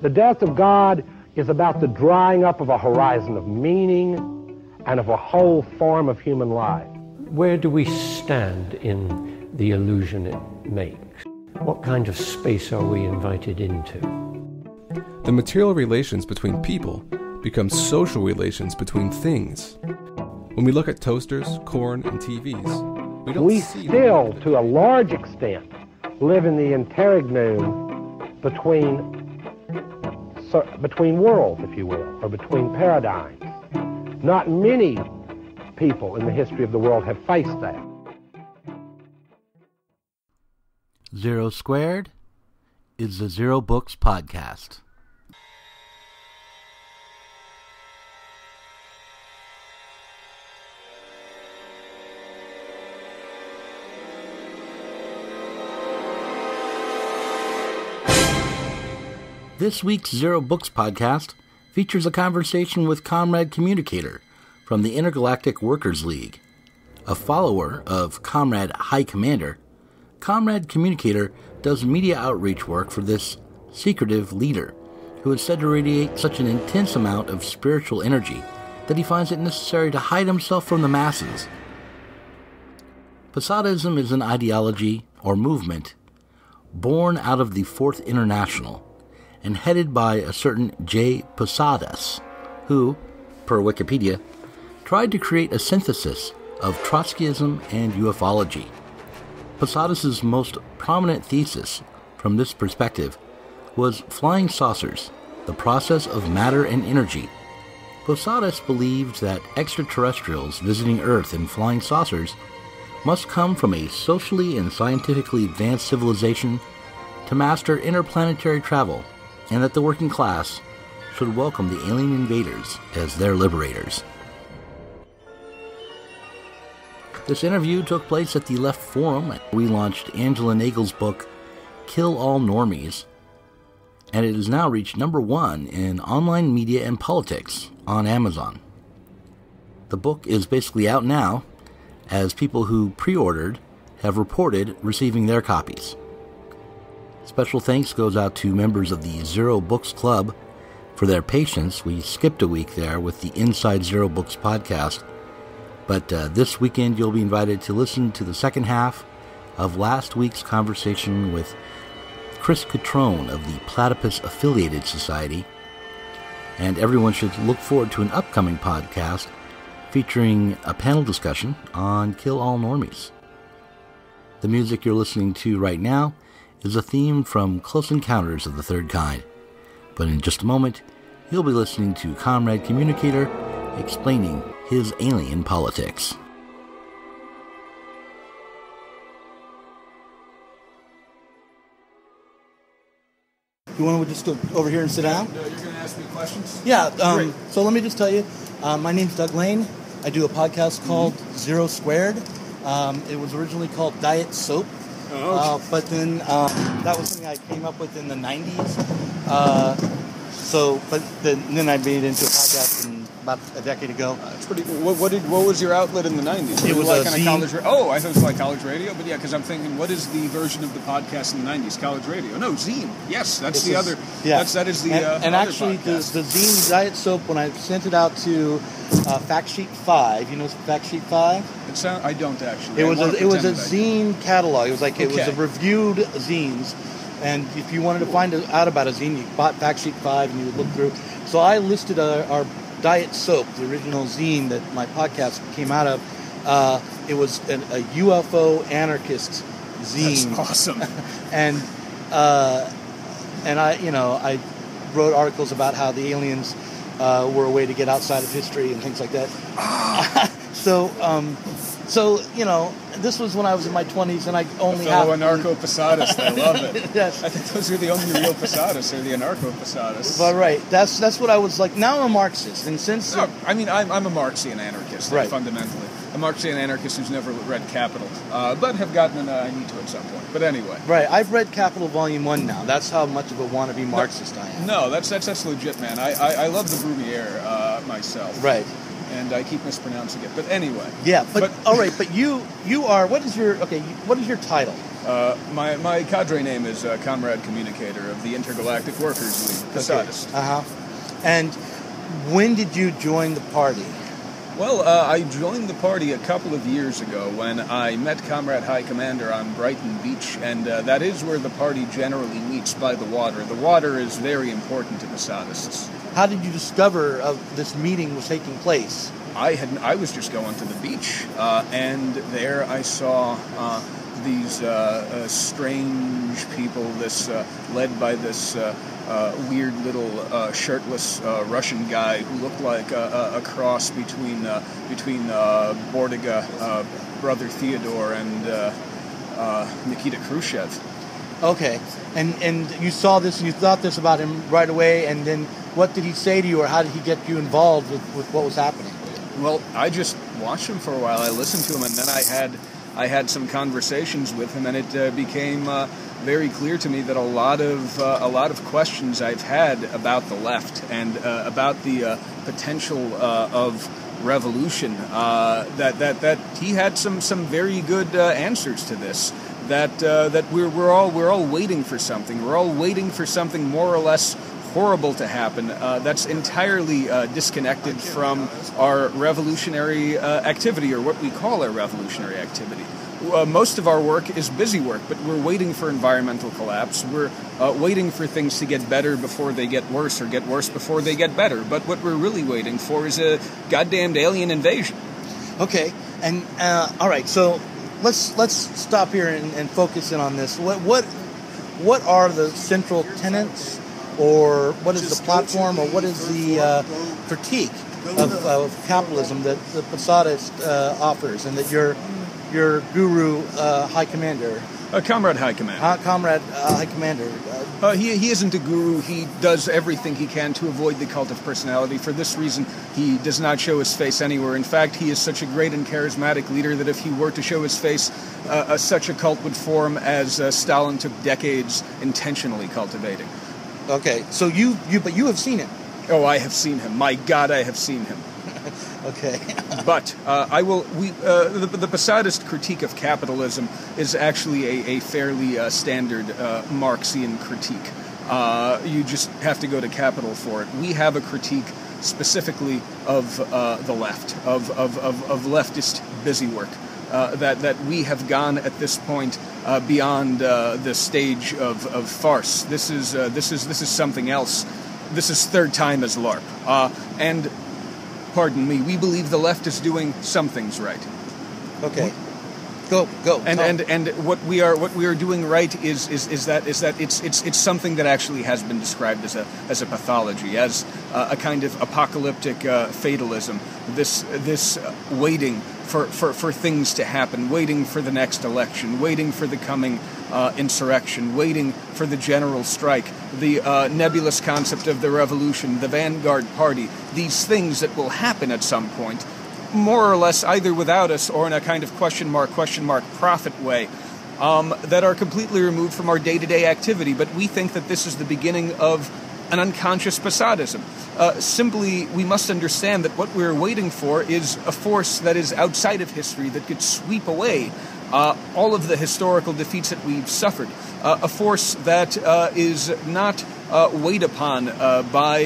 The death of God is about the drying up of a horizon of meaning and of a whole form of human life. Where do we stand in the illusion it makes? What kind of space are we invited into? The material relations between people become social relations between things. When we look at toasters, corn, and TVs, we still, to a large extent, live in the interregnum between worlds, if you will, or between paradigms. Not many people in the history of the world have faced that. Zero Squared is the Zero Books Podcast. This week's Zero Books Podcast features a conversation with Comrade Communicator from the Intergalactic Workers League. A follower of Comrade High Commander, Comrade Communicator does media outreach work for this secretive leader, who is said to radiate such an intense amount of spiritual energy that he finds it necessary to hide himself from the masses. Posada Ism is an ideology or movement born out of the Fourth International and headed by a certain J. Posadist, who, per Wikipedia, tried to create a synthesis of Trotskyism and ufology. Posadist's most prominent thesis from this perspective was flying saucers, the process of matter and energy. Posadist believed that extraterrestrials visiting Earth in flying saucers must come from a socially and scientifically advanced civilization to master interplanetary travel, and that the working class should welcome the alien invaders as their liberators. This interview took place at the Left Forum. We launched Angela Nagel's book, Kill All Normies, and it has now reached #1 in online media and politics on Amazon. The book is basically out now, as people who pre-ordered have reported receiving their copies. Special thanks goes out to members of the Zero Books Club for their patience. We skipped a week there with the Inside Zero Books podcast, but this weekend you'll be invited to listen to the second half of last week's conversation with Chris Catrone of the Platypus Affiliated Society, and everyone should look forward to an upcoming podcast featuring a panel discussion on Kill All Normies. The music you're listening to right now is a theme from Close Encounters of the Third Kind. But in just a moment, you'll be listening to Comrade Communicator explaining his alien politics. You want to just go over here and sit down? You're going to ask me questions? Yeah, so let me just tell you, my name's Doug Lane. I do a podcast called Zero Squared. It was originally called Diet Soap. But then that was something I came up with in the 90s. Then I made it into a podcast about a decade ago. That's pretty cool. What was your outlet in the 90s? It was like a on a college radio. Oh, I thought it was like college radio. But yeah, because I'm thinking, what is the version of the podcast in the 90s? College radio. No, zine. Yes, that's the other. Yeah. That is the and other actually, the podcast. zine Diet Soap, when I sent it out to Fact Sheet 5, you know Fact Sheet 5? I don't actually. It was a zine catalog. It was like it was a reviewed zines, and if you wanted to find out about a zine, you bought Fact Sheet 5 and you would look through. So I listed our Diet Soap, the original zine that my podcast came out of. It was a UFO anarchist zine. That's awesome. and I wrote articles about how the aliens were a way to get outside of history and things like that. So this was when I was in my 20s, and I only have anarcho-Posadist. I love it. Yes. I think those are the only real Posadists, are the anarcho-Posadists. But right, that's what I was like. Now I'm a Marxist, and since I'm a Marxian anarchist, right. Fundamentally. A Marxian anarchist who's never read Capital, but have gotten I need to at some point. But anyway. Right, I've read Capital Volume 1 now. That's how much of a wannabe Marxist I am. No, that's legit, man. I love the Brumiere myself. Right. and I keep mispronouncing it. But anyway. Yeah, but all right, but you are, what is your title? My cadre name is Comrade Communicator of the Intergalactic Workers League, Posadist. Okay. And when did you join the party? Well, I joined the party a couple of years ago when I met Comrade High Commander on Brighton Beach, and that is where the party generally meets, by the water. The water is very important to Posadists. How did you discover this meeting was taking place? I was just going to the beach, and there I saw these strange people, led by this weird little shirtless Russian guy who looked like a cross between Bordiga, Brother Theodore, and Nikita Khrushchev. Okay, and you saw this and you thought this about him right away, and then what did he say to you, or how did he get you involved with what was happening? Well, I just watched him for a while. I listened to him, and then I had some conversations with him, and it became very clear to me that a lot of questions I've had about the left and about the potential of revolution, that he had some very good answers to this. That we're all waiting for something. We're all waiting for something more or less horrible to happen. That's entirely disconnected from our revolutionary activity, or what we call our revolutionary activity. Most of our work is busy work, but we're waiting for environmental collapse. We're waiting for things to get better before they get worse, or get worse before they get better. But what we're really waiting for is a goddamned alien invasion. Okay, and all right, so let's stop here and focus in on this. What are the central tenets, or what is the platform, or what is the critique of capitalism that the Posadist offers, and that your guru, High Commander, Comrade High Commander. Comrade High Commander. He isn't a guru. He does everything he can to avoid the cult of personality. For this reason, he does not show his face anywhere. In fact, he is such a great and charismatic leader that if he were to show his face, such a cult would form as Stalin took decades intentionally cultivating. Okay, so but you have seen him. Oh, I have seen him. My God, I have seen him. Okay. But the Posadist critique of capitalism is actually a fairly standard Marxian critique. You just have to go to Capital for it. We have a critique specifically of the left, of leftist busy work. That we have gone at this point beyond the stage of farce. This is something else. This is third time as LARP. And pardon me, we believe the left is doing some things right. Okay. Go. And what we are doing right is that it's something that actually has been described as a pathology, as a kind of apocalyptic fatalism. This waiting for things to happen, waiting for the next election, waiting for the coming insurrection, waiting for the general strike, the nebulous concept of the revolution, the vanguard party, these things that will happen at some point, more or less either without us or in a kind of question mark profit way, that are completely removed from our day-to-day activity. But we think that this is the beginning of an unconscious Posadism. Simply, we must understand that what we're waiting for is a force that is outside of history, that could sweep away all of the historical defeats that we've suffered. A force that is not weighed upon by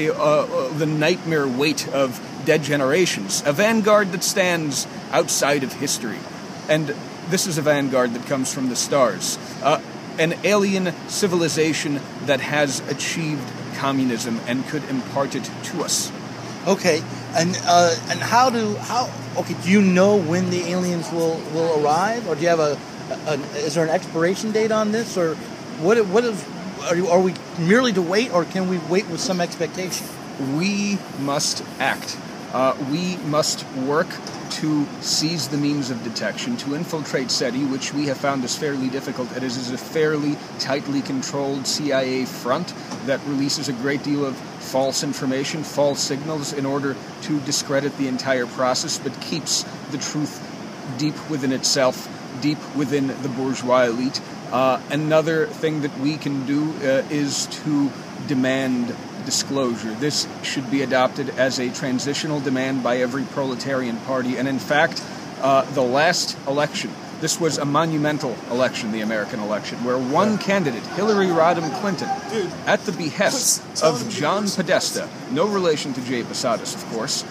the nightmare weight of dead generations. A vanguard that stands outside of history. And this is a vanguard that comes from the stars. An alien civilization that has achieved communism and could impart it to us. Okay, and do you know when the aliens will arrive, or do you have is there an expiration date on this, or are we merely to wait, or can we wait with some expectation? We must act. We must work to seize the means of detection, to infiltrate SETI, which we have found is fairly difficult. It is a fairly tightly controlled CIA front that releases a great deal of false information, false signals, in order to discredit the entire process, but keeps the truth deep within itself, deep within the bourgeois elite. Another thing that we can do is to demand disclosure. This should be adopted as a transitional demand by every proletarian party. And in fact, the last election, this was a monumental election, the American election, where one candidate, Hillary Rodham Clinton, at the behest of John Podesta, no relation to Jay Posadist, of course,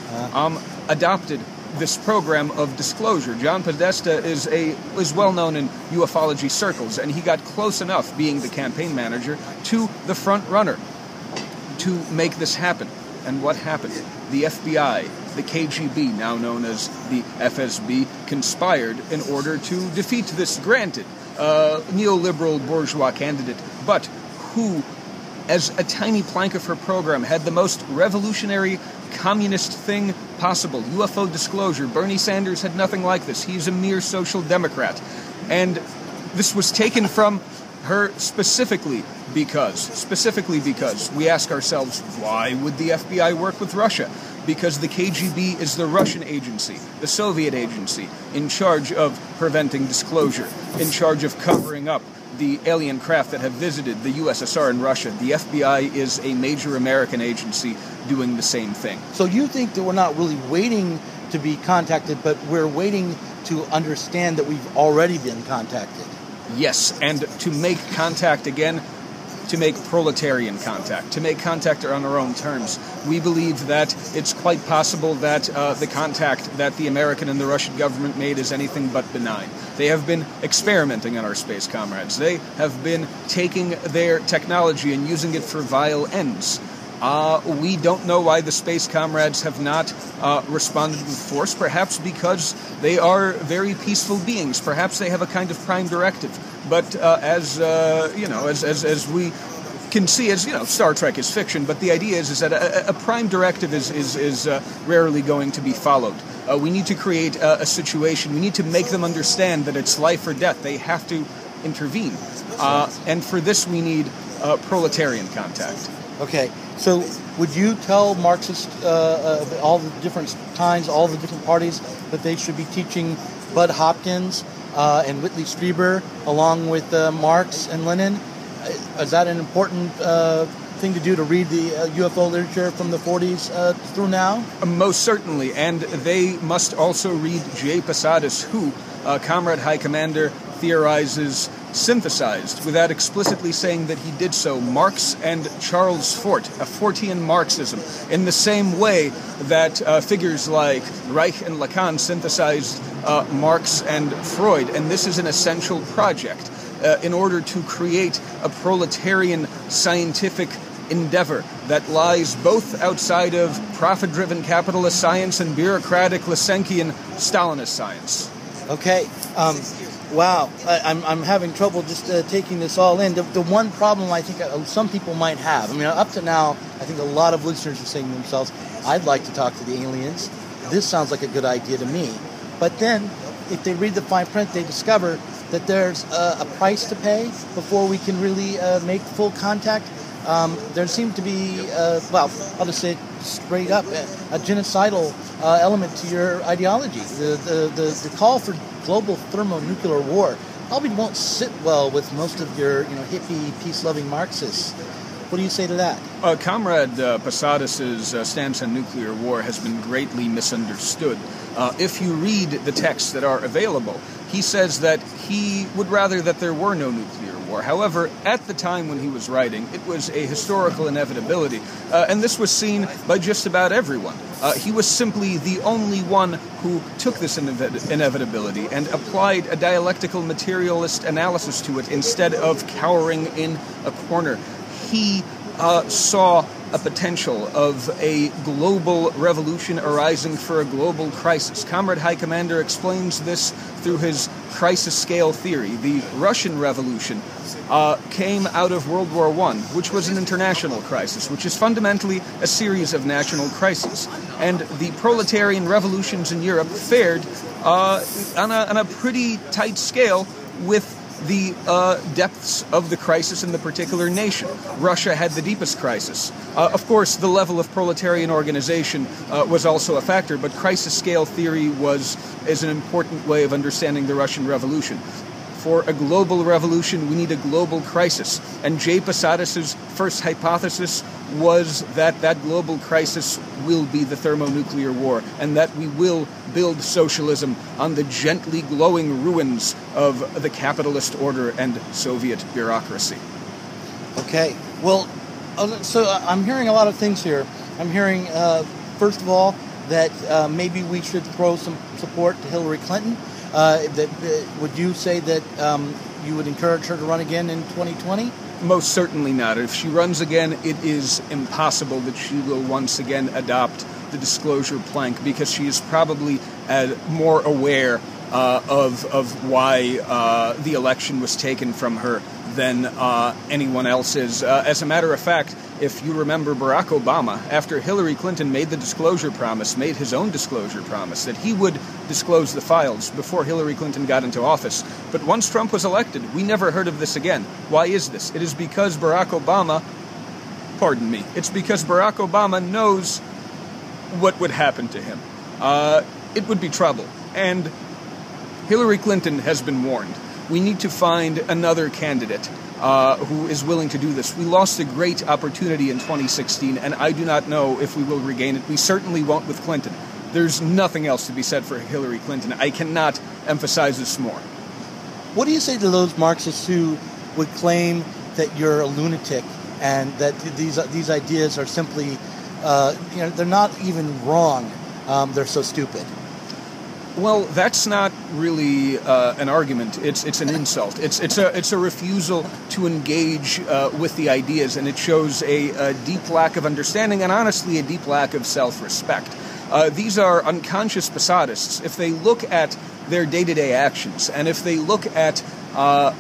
adopted this program of disclosure. John Podesta is well known in ufology circles, and he got close enough, being the campaign manager, to the front runner to make this happen. And what happened? The FBI, the KGB, now known as the FSB, conspired in order to defeat this granted neoliberal bourgeois candidate, but who, as a tiny plank of her program, had the most revolutionary communist thing possible, UFO disclosure. Bernie Sanders had nothing like this. He's a mere social democrat. And this was taken from her specifically because we ask ourselves, why would the FBI work with Russia? Because the KGB is the Russian agency, the Soviet agency, in charge of preventing disclosure, in charge of covering up the alien craft that have visited the USSR and Russia. The FBI is a major American agency doing the same thing. So you think that we're not really waiting to be contacted, but we're waiting to understand that we've already been contacted? Yes, and to make contact again, to make proletarian contact, to make contact on our own terms. We believe that it's quite possible that the contact that the American and the Russian government made is anything but benign. They have been experimenting on our space comrades. They have been taking their technology and using it for vile ends. We don't know why the space comrades have not responded with force, perhaps because they are very peaceful beings. Perhaps they have a kind of prime directive. But as we can see, as Star Trek is fiction, but the idea is that a prime directive is rarely going to be followed. We need to create a situation. We need to make them understand that it's life or death. They have to intervene. And for this, we need proletarian contact. Okay, so would you tell Marxists, all the different kinds, all the different parties, that they should be teaching Bud Hopkins and Whitley Strieber along with Marx and Lenin? Is that an important thing to do, to read the UFO literature from the 40s through now? Most certainly, and they must also read Jay Posadist, who Comrade High Commander theorizes synthesized, without explicitly saying that he did so, Marx and Charles Fort, a Fortian Marxism, in the same way that figures like Reich and Lacan synthesized Marx and Freud. And this is an essential project in order to create a proletarian scientific endeavor that lies both outside of profit-driven capitalist science and bureaucratic Lysenkian Stalinist science. Okay. Wow, I'm having trouble just taking this all in. The one problem I think some people might have, I mean, up to now, I think a lot of listeners are saying to themselves, I'd like to talk to the aliens. This sounds like a good idea to me. But then, if they read the fine print, they discover that there's a price to pay before we can really make full contact. There seemed to be, I'll just say it straight up, a genocidal element to your ideology. The call for global thermonuclear war probably won't sit well with most of your hippie, peace-loving Marxists. What do you say to that? Comrade Posadist's stance on nuclear war has been greatly misunderstood. If you read the texts that are available, he says that he would rather that there were no nuclear war. However, at the time when he was writing, it was a historical inevitability, and this was seen by just about everyone. He was simply the only one who took this inevitability and applied a dialectical materialist analysis to it instead of cowering in a corner. He saw a potential of a global revolution arising for a global crisis. Comrade High Commander explains this through his crisis scale theory. The Russian Revolution came out of World War I, which was an international crisis, which is fundamentally a series of national crises. And the proletarian revolutions in Europe fared on a pretty tight scale with the depths of the crisis in the particular nation. Russia had the deepest crisis. Of course, the level of proletarian organization was also a factor, but crisis scale theory is an important way of understanding the Russian Revolution. For a global revolution, we need a global crisis. And J. Posadis's first hypothesis was that that global crisis will be the thermonuclear war, and that we will build socialism on the gently glowing ruins of the capitalist order and Soviet bureaucracy. Okay. Well, so I'm hearing a lot of things here. I'm hearing, first of all, that maybe we should throw some support to Hillary Clinton. Would you say that you would encourage her to run again in 2020? Most certainly not. If she runs again, it is impossible that she will once again adopt the disclosure plank, because she is probably more aware of why the election was taken from her than anyone else is. As a matter of fact, if you remember, Barack Obama, after Hillary Clinton made the disclosure promise, made his own disclosure promise, that he would disclose the files before Hillary Clinton got into office. But once Trump was elected, we never heard of this again. Why is this? It is because Barack Obama, it's because Barack Obama knows what would happen to him. It would be trouble. And Hillary Clinton has been warned. We need to find another candidate who is willing to do this. We lost a great opportunity in 2016, and I do not know if we will regain it. We certainly won't with Clinton. There's nothing else to be said for Hillary Clinton. I cannot emphasize this more. What do you say to those Marxists who would claim that you're a lunatic and that these ideas are simply, they're not even wrong, they're so stupid? Well, that's not really an argument. It's an insult. It's a refusal to engage with the ideas, and it shows a deep lack of understanding and, honestly, a deep lack of self-respect. These are unconscious Posadists. If they look at their day-to-day actions, and if they look at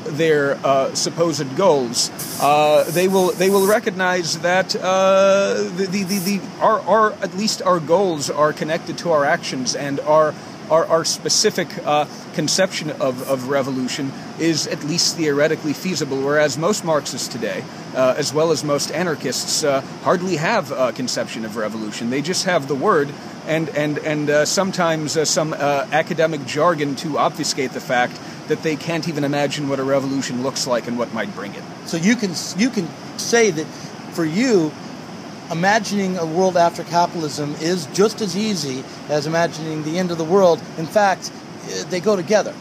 their supposed goals, they will recognize that at least our goals are connected to our actions, and our specific conception of revolution is at least theoretically feasible, whereas most Marxists today, as well as most anarchists, hardly have a conception of revolution. They just have the word and sometimes some academic jargon to obfuscate the fact that they can't even imagine what a revolution looks like and what might bring it. So you can say that for you, imagining a world after capitalism is just as easy as imagining the end of the world. In fact, they go together.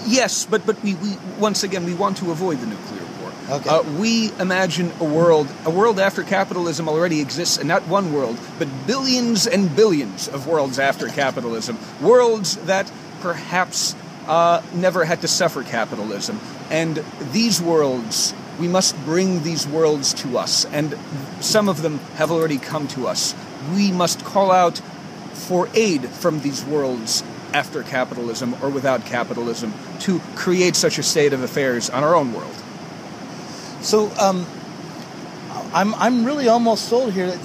Yes, but we once again, we want to avoid the nuclear war. Okay. We imagine a world after capitalism already exists, and not one world, but billions and billions of worlds after capitalism. Worlds that perhaps never had to suffer capitalism. And these worlds, we must bring these worlds to us, and some of them have already come to us. We must call out for aid from these worlds after capitalism or without capitalism to create such a state of affairs on our own world. So I'm really almost sold here.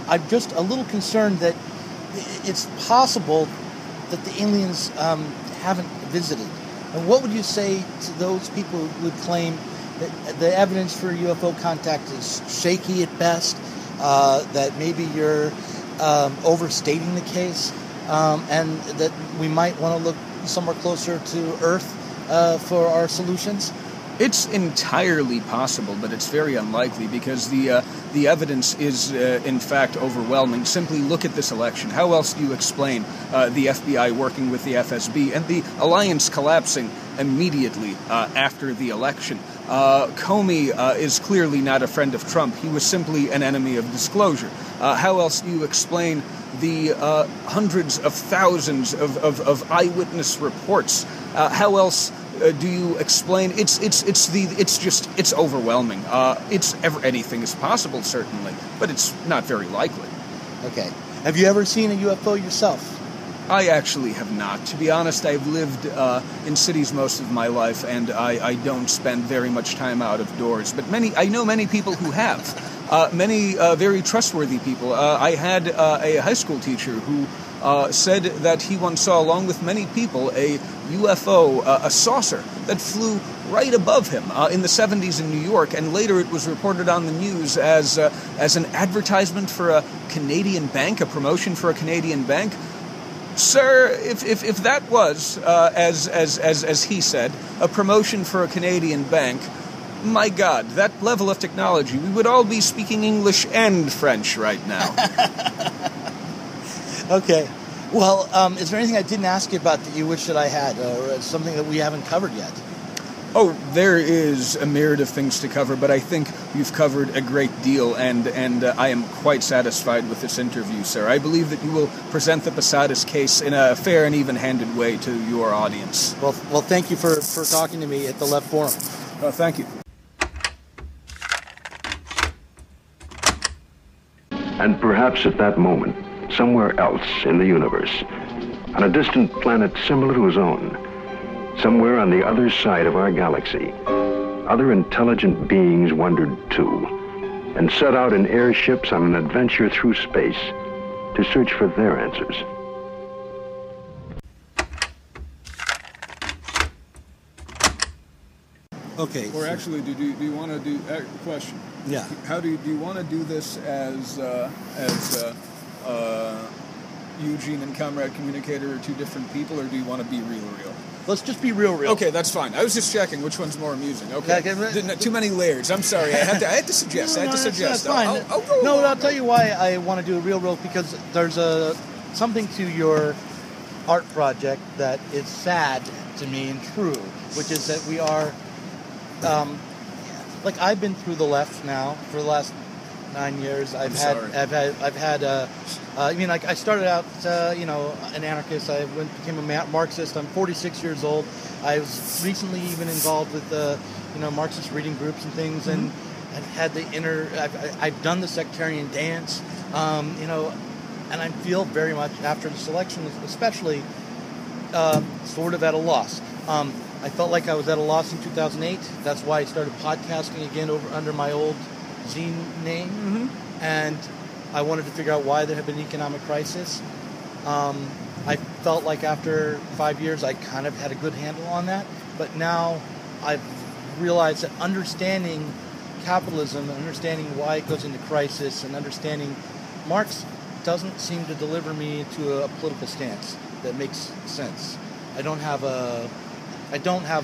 I'm just a little concerned that it's possible that the aliens haven't visited. And what would you say to those people who would claim that the evidence for UFO contact is shaky at best, that maybe you're overstating the case, and that we might want to look somewhere closer to Earth for our solutions? It's entirely possible, but it's very unlikely because the evidence is, in fact, overwhelming. Simply look at this election. How else do you explain the FBI working with the FSB and the alliance collapsing immediately after the election? Comey is clearly not a friend of Trump. He was simply an enemy of disclosure. How else do you explain the hundreds of thousands of eyewitness reports? How else do you explain? It's overwhelming. Anything is possible, certainly, but it's not very likely. Okay. Have you ever seen a UFO yourself? I actually have not. To be honest, I've lived in cities most of my life, and I don't spend very much time out of doors. But I know many people who have. Many very trustworthy people. I had a high school teacher who said that he once saw, along with many people, a UFO, a saucer that flew right above him in the 70s in New York, and later it was reported on the news as an advertisement for a Canadian bank, a promotion for a Canadian bank. Sir, if that was, as he said, a promotion for a Canadian bank, my God, that level of technology, we would all be speaking English and French right now. Okay. Well, is there anything I didn't ask you about that you wish that I had, or something that we haven't covered yet? Oh, there is a myriad of things to cover, but I think you've covered a great deal, and I am quite satisfied with this interview, sir. I believe that you will present the Posadist case in a fair and even-handed way to your audience. Well, thank you for talking to me at the Left Forum. Thank you. And perhaps at that moment, somewhere else in the universe, on a distant planet similar to his own, somewhere on the other side of our galaxy, other intelligent beings wondered too, and set out in airships on an adventure through space to search for their answers. Okay. Or actually, do you want to do question? Yeah. How do you want to do this as Eugene and Comrade Communicator are two different people, or do you want to be real? Let's just be real. Okay, that's fine. I was just checking which one's more amusing. Okay. Too many layers. I'm sorry. I had to suggest. That's fine. I'll go along. I'll tell you why I want to do a real, because there's something to your art project that is sad to me and true, which is that we are, I've been through the left now for the last 9 years. I started out, an anarchist. I became a Marxist. I'm 46 years old. I was recently even involved with, Marxist reading groups and things, and I've had I've done the sectarian dance, and I feel very much after the election, especially, sort of at a loss. I felt like I was at a loss in 2008. That's why I started podcasting again under my old zine name, and I wanted to figure out why there had been an economic crisis. I felt like after 5 years I kind of had a good handle on that, but now I've realized that understanding capitalism and understanding why it goes into crisis and understanding Marx doesn't seem to deliver me to a political stance that makes sense. I don't have a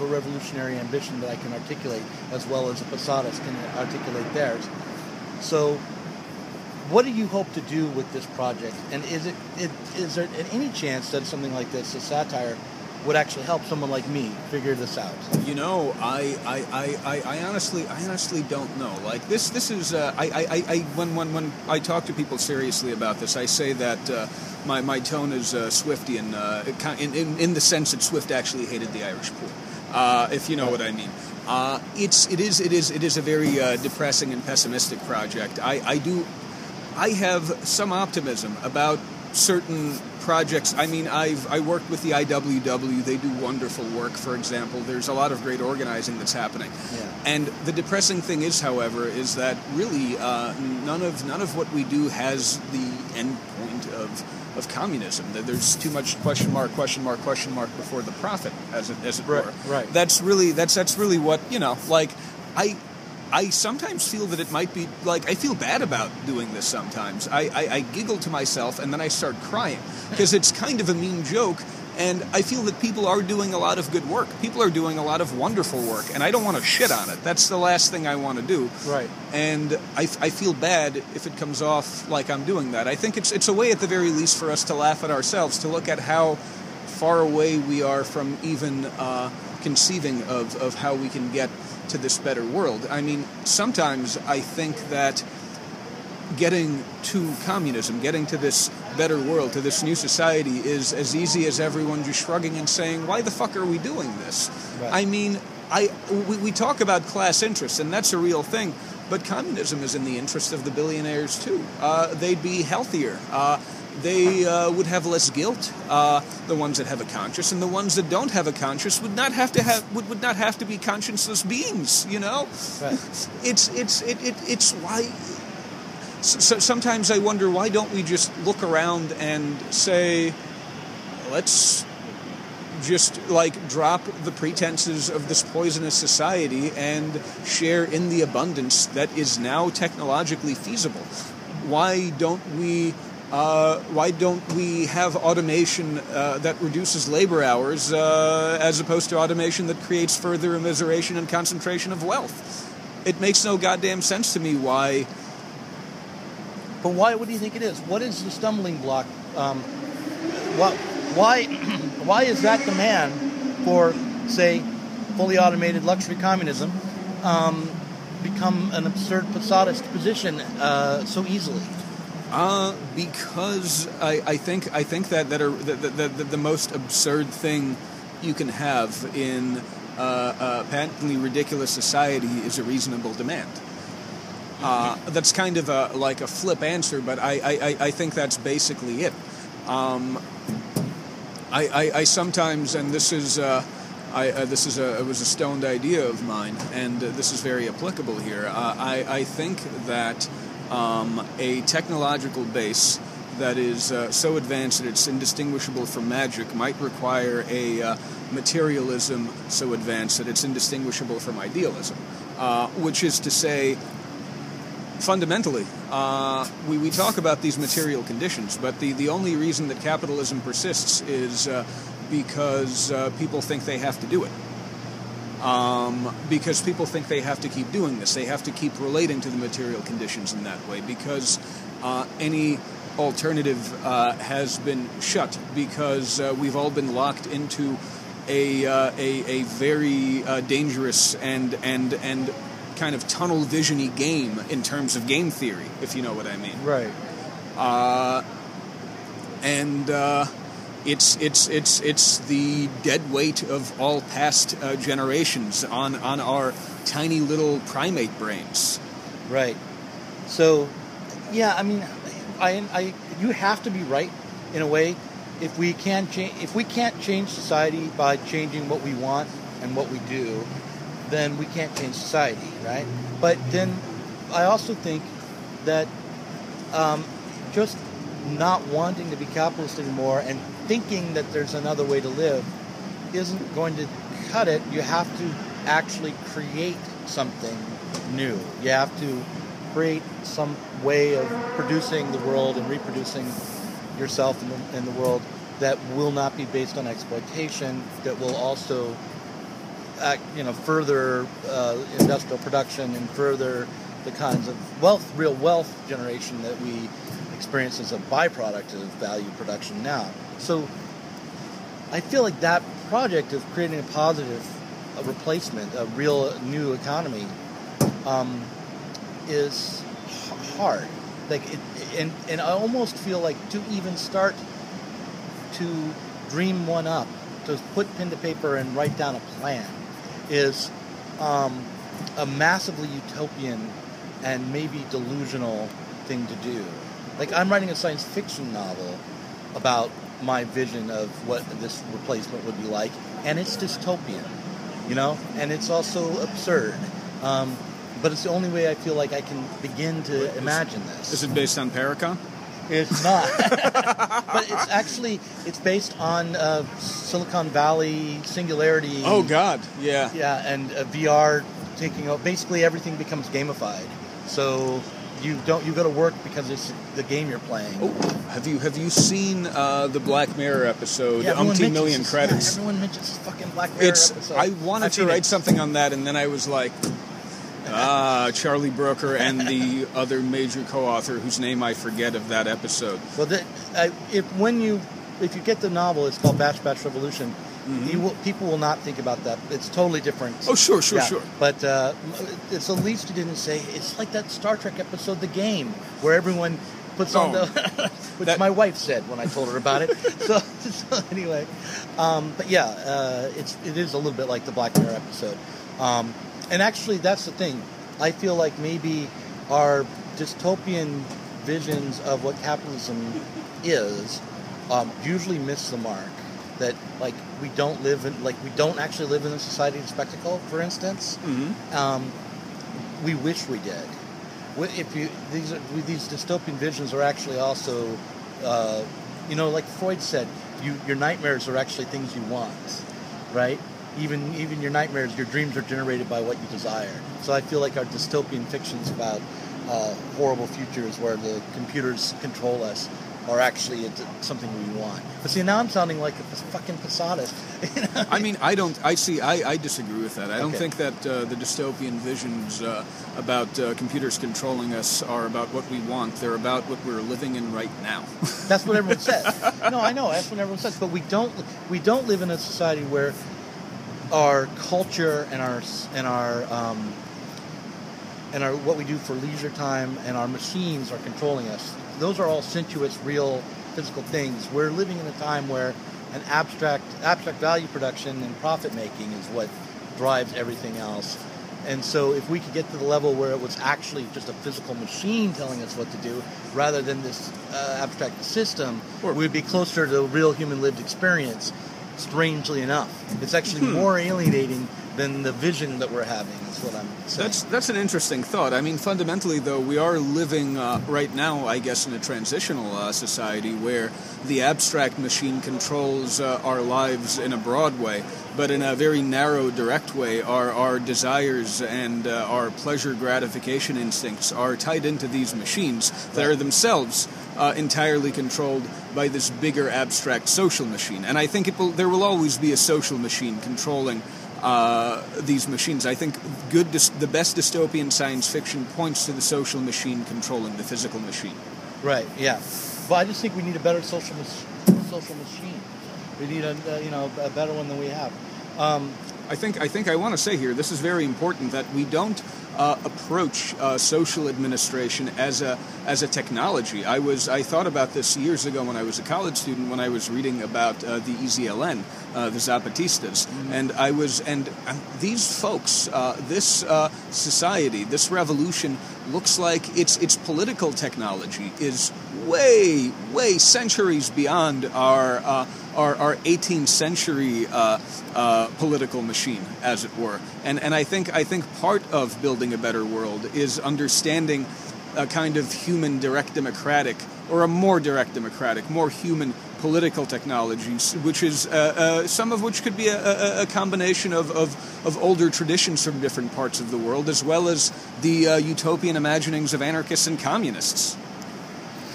revolutionary ambition that I can articulate as well as the Posadists can articulate theirs. So what do you hope to do with this project? And is there any chance that something like this, a satire, would actually help someone like me figure this out? I honestly don't know. Like this is when I talk to people seriously about this, I say that my tone is Swiftian in the sense that Swift actually hated the Irish poor, if you know what I mean. It is a very depressing and pessimistic project. I have some optimism about certain projects. I mean, I worked with the IWW. They do wonderful work, for example. There's a lot of great organizing that's happening. Yeah. And the depressing thing is, however, is that really none of what we do has the end point of communism. There's too much question mark before the prophet, as it were. Right. That's really what, I sometimes feel that it might be, I feel bad about doing this sometimes. I giggle to myself and then I start crying because it's kind of a mean joke, and I feel that people are doing a lot of good work. People are doing a lot of wonderful work, and I don't want to shit on it. That's the last thing I want to do. Right. And I feel bad if it comes off like I'm doing that. I think it's a way at the very least for us to laugh at ourselves, to look at how far away we are from even conceiving of how we can get to this better world. I mean, sometimes I think that getting to communism, getting to this better world, to this new society, is as easy as everyone just shrugging and saying, why the fuck are we doing this? Right. I mean, we talk about class interests, and that's a real thing, but communism is in the interest of the billionaires too. They'd be healthier. They would have less guilt. The ones that have a conscience, and the ones that don't have a conscience would not have to be conscienceless beings. Right. It's why. So sometimes I wonder, why don't we just look around and say, let's just drop the pretenses of this poisonous society and share in the abundance that is now technologically feasible? Why don't we why don't we have automation that reduces labor hours as opposed to automation that creates further immiseration and concentration of wealth? It makes no goddamn sense to me why. But why? What do you think it is? What is the stumbling block? Why is that demand for, say, fully automated luxury communism become an absurd Posadist position so easily? Because I think that the most absurd thing you can have in a patently ridiculous society is a reasonable demand. That's kind of like a flip answer, but I think that's basically it. I sometimes, and this is it was a stoned idea of mine, and this is very applicable here. I think that a technological base that is so advanced that it's indistinguishable from magic might require a materialism so advanced that it's indistinguishable from idealism, which is to say, fundamentally, we talk about these material conditions, but the only reason that capitalism persists is because people think they have to do it. Because people think they have to keep doing this. They have to keep relating to the material conditions in that way, because any alternative has been shut, because we've all been locked into a very dangerous and kind of tunnel vision-y game in terms of game theory, if you know what I mean. Right. It's the dead weight of all past generations on our tiny little primate brains. Right. So, yeah, I mean, you have to be right in a way. If we can't change society by changing what we want and what we do, then we can't change society, right? But then I also think that just not wanting to be capitalist anymore and thinking that there's another way to live isn't going to cut it. You have to actually create something new. You have to create some way of producing the world and reproducing yourself in the world that will not be based on exploitation, that will also further industrial production and further the kinds of real wealth generation that we experience as a byproduct of value production now. So I feel like that project of creating a positive replacement, a real new economy, is hard. And I almost feel like to even start to dream one up, to put pen to paper and write down a plan, is a massively utopian and maybe delusional thing to do. Like, I'm writing a science fiction novel about my vision of what this replacement would be like, and it's dystopian, and it's also absurd. But it's the only way I feel like I can begin to imagine this. Is it based on Paracon? It's not. But it's based on Silicon Valley singularity. Oh, God, yeah. Yeah, and VR taking over. Basically, everything becomes gamified. So you go to work because it's the game you're playing. Oh, have you seen the Black Mirror episode? Yeah, million credits. Yeah, everyone mentions this fucking Black Mirror episode. I wanted to write something on that, and then I was like, Charlie Brooker and the other major co-author whose name I forget of that episode. Well, if you get the novel, it's called Batch Revolution. Mm-hmm. People will not think about that. It's totally different. Oh, sure. But it's the least you didn't say. It's like that Star Trek episode, The Game, where everyone puts on the... which my wife said when I told her about it. so anyway. But yeah, it is a little bit like the Black Mirror episode. And actually, that's the thing. I feel like maybe our dystopian visions of what capitalism is usually miss the mark. That we don't actually live in a society of spectacle, for instance. Mm-hmm. We wish we did. These dystopian visions are actually also, like Freud said, your nightmares are actually things you want, right? Even your nightmares, your dreams are generated by what you desire. So I feel like our dystopian fictions about horrible futures where the computers control us are actually something we want. But see, now I'm sounding like a fucking Posadist. I mean, I disagree with that. I don't think that the dystopian visions about computers controlling us are about what we want. They're about what we're living in right now. That's what everyone says. No, I know, that's what everyone says. But we don't live in a society where our culture and our what we do for leisure time and our machines are controlling us. Those are all sensuous, real, physical things. We're living in a time where an abstract value production and profit making is what drives everything else. And so if we could get to the level where it was actually just a physical machine telling us what to do rather than this abstract system, we'd be closer to the real human lived experience, strangely enough. It's actually more alienating than the vision that we're having, is what I'm saying. That's an interesting thought. I mean, fundamentally, though, we are living right now, I guess, in a transitional society where the abstract machine controls our lives in a broad way, but in a very narrow, direct way, our desires and our pleasure gratification instincts are tied into these machines that are themselves entirely controlled by this bigger abstract social machine. And I think there will always be a social machine controlling these machines. I think the best dystopian science fiction points to the social machine controlling the physical machine. Right. Yeah. But I just think we need a better social machine. We need a better one than we have. I think I want to say here, this is very important, that we don't approach social administration as a technology. I thought about this years ago when I was a college student, when I was reading about the EZLN, the Zapatistas, and these folks, this society, this revolution looks like its political technology is way centuries beyond our 18th century political machine, as it were. And I think part of building a better world is understanding a kind of human direct democratic, or a more direct democratic, more human political technologies, which is some of which could be a combination of older traditions from different parts of the world, as well as the utopian imaginings of anarchists and communists.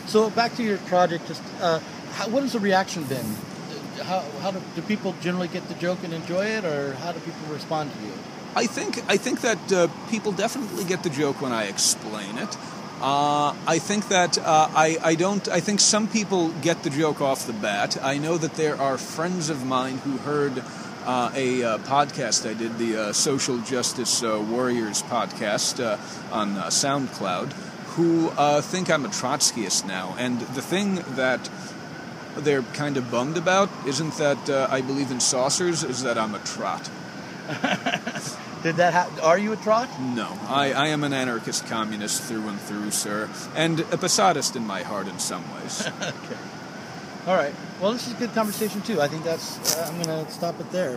So back to your project, just what has the reaction been? How do people generally get the joke and enjoy it, or how do people respond to you? I think that people definitely get the joke when I explain it. I think that I think some people get the joke off the bat. I know that there are friends of mine who heard a podcast I did, the Social Justice Warriors podcast on SoundCloud, who think I'm a Trotskyist now. And the thing that they're kind of bummed about isn't that I believe in saucers, is that I'm a trot. Are you a trot? No, I am an anarchist communist through and through, sir, and a Posadist in my heart in some ways. Okay. All right. Well, this is a good conversation too. I think I'm going to stop it there.